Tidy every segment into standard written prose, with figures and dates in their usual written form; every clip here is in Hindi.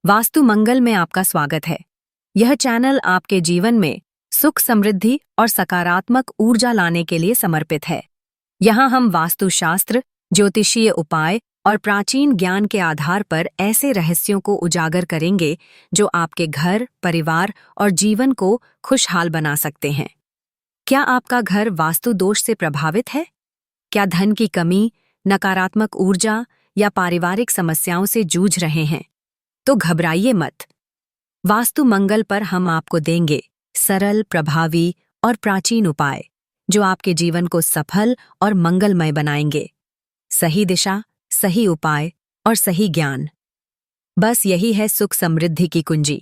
वास्तु मंगल में आपका स्वागत है। यह चैनल आपके जीवन में सुख, समृद्धि और सकारात्मक ऊर्जा लाने के लिए समर्पित है। यहाँ हम वास्तुशास्त्र, ज्योतिषीय उपाय और प्राचीन ज्ञान के आधार पर ऐसे रहस्यों को उजागर करेंगे जो आपके घर, परिवार और जीवन को खुशहाल बना सकते हैं। क्या आपका घर वास्तु दोष से प्रभावित है? क्या धन की कमी, नकारात्मक ऊर्जा या पारिवारिक समस्याओं से जूझ रहे हैं? तो घबराइए मत। वास्तु मंगल पर हम आपको देंगे सरल, प्रभावी और प्राचीन उपाय जो आपके जीवन को सफल और मंगलमय बनाएंगे। सही दिशा, सही उपाय और सही ज्ञान, बस यही है सुख समृद्धि की कुंजी।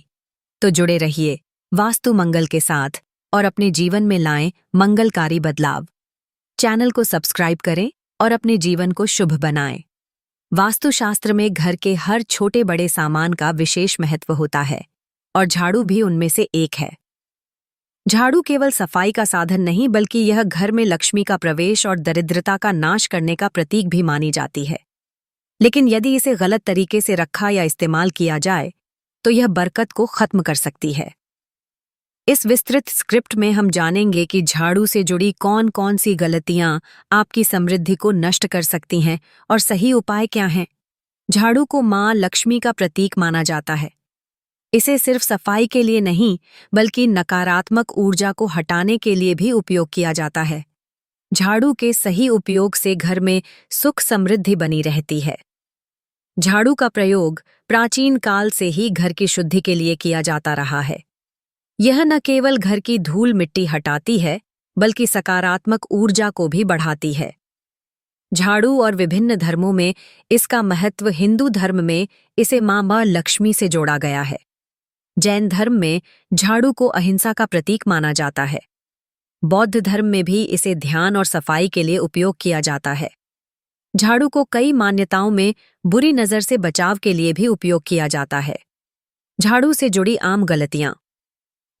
तो जुड़े रहिए वास्तु मंगल के साथ और अपने जीवन में लाएं मंगलकारी बदलाव। चैनल को सब्सक्राइब करें और अपने जीवन को शुभ बनाएं। वास्तुशास्त्र में घर के हर छोटे बड़े सामान का विशेष महत्व होता है और झाड़ू भी उनमें से एक है। झाड़ू केवल सफाई का साधन नहीं, बल्कि यह घर में लक्ष्मी का प्रवेश और दरिद्रता का नाश करने का प्रतीक भी मानी जाती है। लेकिन यदि इसे गलत तरीके से रखा या इस्तेमाल किया जाए तो यह बरकत को खत्म कर सकती है। इस विस्तृत स्क्रिप्ट में हम जानेंगे कि झाड़ू से जुड़ी कौन कौन सी गलतियां आपकी समृद्धि को नष्ट कर सकती हैं और सही उपाय क्या हैं। झाड़ू को मां लक्ष्मी का प्रतीक माना जाता है। इसे सिर्फ सफाई के लिए नहीं, बल्कि नकारात्मक ऊर्जा को हटाने के लिए भी उपयोग किया जाता है। झाड़ू के सही उपयोग से घर में सुख समृद्धि बनी रहती है। झाड़ू का प्रयोग प्राचीन काल से ही घर की शुद्धि के लिए किया जाता रहा है। यह न केवल घर की धूल मिट्टी हटाती है, बल्कि सकारात्मक ऊर्जा को भी बढ़ाती है। झाड़ू और विभिन्न धर्मों में इसका महत्व, हिंदू धर्म में इसे मां लक्ष्मी से जोड़ा गया है। जैन धर्म में झाड़ू को अहिंसा का प्रतीक माना जाता है। बौद्ध धर्म में भी इसे ध्यान और सफाई के लिए उपयोग किया जाता है। झाड़ू को कई मान्यताओं में बुरी नज़र से बचाव के लिए भी उपयोग किया जाता है। झाड़ू से जुड़ी आम गलतियां।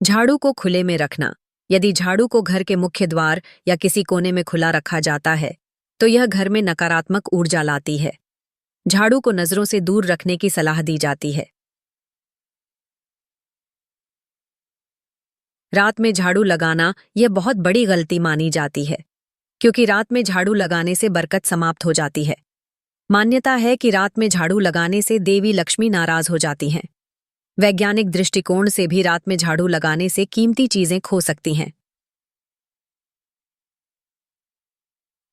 झाड़ू को खुले में रखना। यदि झाड़ू को घर के मुख्य द्वार या किसी कोने में खुला रखा जाता है तो यह घर में नकारात्मक ऊर्जा लाती है। झाड़ू को नजरों से दूर रखने की सलाह दी जाती है। रात में झाड़ू लगाना यह बहुत बड़ी गलती मानी जाती है, क्योंकि रात में झाड़ू लगाने से बरकत समाप्त हो जाती है। मान्यता है कि रात में झाड़ू लगाने से देवी लक्ष्मी नाराज हो जाती हैं। वैज्ञानिक दृष्टिकोण से भी रात में झाड़ू लगाने से कीमती चीजें खो सकती हैं।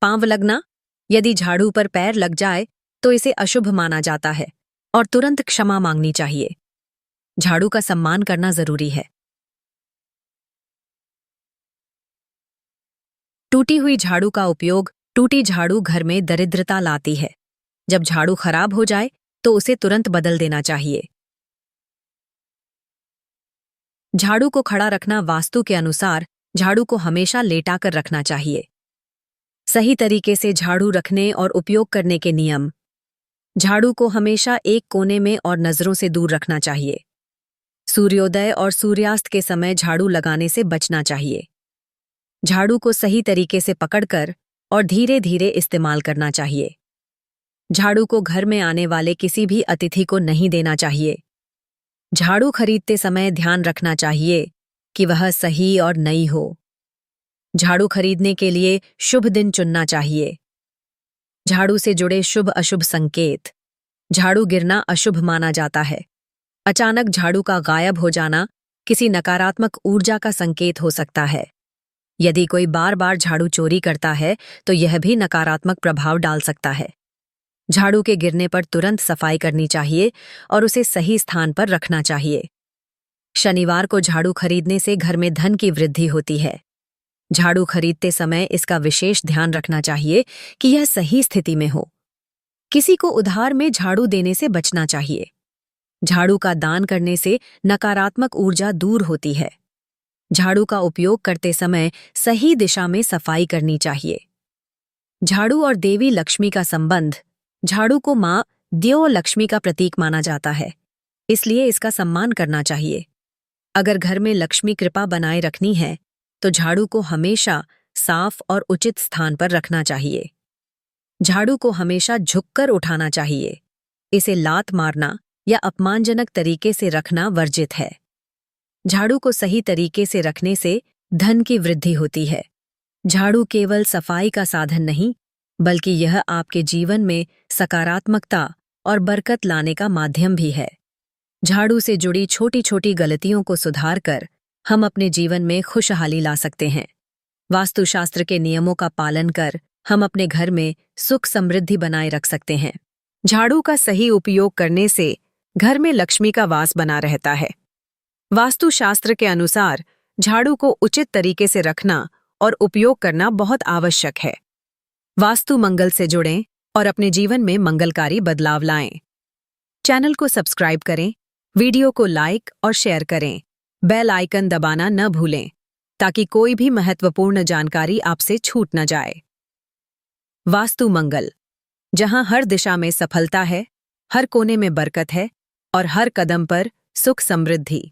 पांव लगना। यदि झाड़ू पर पैर लग जाए तो इसे अशुभ माना जाता है और तुरंत क्षमा मांगनी चाहिए। झाड़ू का सम्मान करना जरूरी है। टूटी हुई झाड़ू का उपयोग। टूटी झाड़ू घर में दरिद्रता लाती है। जब झाड़ू खराब हो जाए तो उसे तुरंत बदल देना चाहिए। झाड़ू को खड़ा रखना। वास्तु के अनुसार झाड़ू को हमेशा लेटाकर रखना चाहिए। सही तरीके से झाड़ू रखने और उपयोग करने के नियम। झाड़ू को हमेशा एक कोने में और नजरों से दूर रखना चाहिए। सूर्योदय और सूर्यास्त के समय झाड़ू लगाने से बचना चाहिए। झाड़ू को सही तरीके से पकड़कर और धीरे धीरे इस्तेमाल करना चाहिए। झाड़ू को घर में आने वाले किसी भी अतिथि को नहीं देना चाहिए। झाड़ू खरीदते समय ध्यान रखना चाहिए कि वह सही और नई हो। झाड़ू खरीदने के लिए शुभ दिन चुनना चाहिए। झाड़ू से जुड़े शुभ अशुभ संकेत। झाड़ू गिरना अशुभ माना जाता है। अचानक झाड़ू का गायब हो जाना किसी नकारात्मक ऊर्जा का संकेत हो सकता है। यदि कोई बार बार झाड़ू चोरी करता है तो यह भी नकारात्मक प्रभाव डाल सकता है। झाड़ू के गिरने पर तुरंत सफाई करनी चाहिए और उसे सही स्थान पर रखना चाहिए। शनिवार को झाड़ू खरीदने से घर में धन की वृद्धि होती है। झाड़ू खरीदते समय इसका विशेष ध्यान रखना चाहिए कि यह सही स्थिति में हो। किसी को उधार में झाड़ू देने से बचना चाहिए। झाड़ू का दान करने से नकारात्मक ऊर्जा दूर होती है। झाड़ू का उपयोग करते समय सही दिशा में सफाई करनी चाहिए। झाड़ू और देवी लक्ष्मी का संबंध। झाड़ू को मां देव लक्ष्मी का प्रतीक माना जाता है, इसलिए इसका सम्मान करना चाहिए। अगर घर में लक्ष्मी कृपा बनाए रखनी है तो झाड़ू को हमेशा साफ और उचित स्थान पर रखना चाहिए। झाड़ू को हमेशा झुककर उठाना चाहिए। इसे लात मारना या अपमानजनक तरीके से रखना वर्जित है। झाड़ू को सही तरीके से रखने से धन की वृद्धि होती है। झाड़ू केवल सफाई का साधन नहीं, बल्कि यह आपके जीवन में सकारात्मकता और बरकत लाने का माध्यम भी है। झाड़ू से जुड़ी छोटी छोटी गलतियों को सुधार कर हम अपने जीवन में खुशहाली ला सकते हैं। वास्तुशास्त्र के नियमों का पालन कर हम अपने घर में सुख समृद्धि बनाए रख सकते हैं। झाड़ू का सही उपयोग करने से घर में लक्ष्मी का वास बना रहता है। वास्तुशास्त्र के अनुसार झाड़ू को उचित तरीके से रखना और उपयोग करना बहुत आवश्यक है। वास्तु मंगल से जुड़ें और अपने जीवन में मंगलकारी बदलाव लाएं। चैनल को सब्सक्राइब करें, वीडियो को लाइक और शेयर करें। बेल आइकन दबाना न भूलें ताकि कोई भी महत्वपूर्ण जानकारी आपसे छूट न जाए। वास्तु मंगल, जहां हर दिशा में सफलता है, हर कोने में बरकत है और हर कदम पर सुख समृद्धि।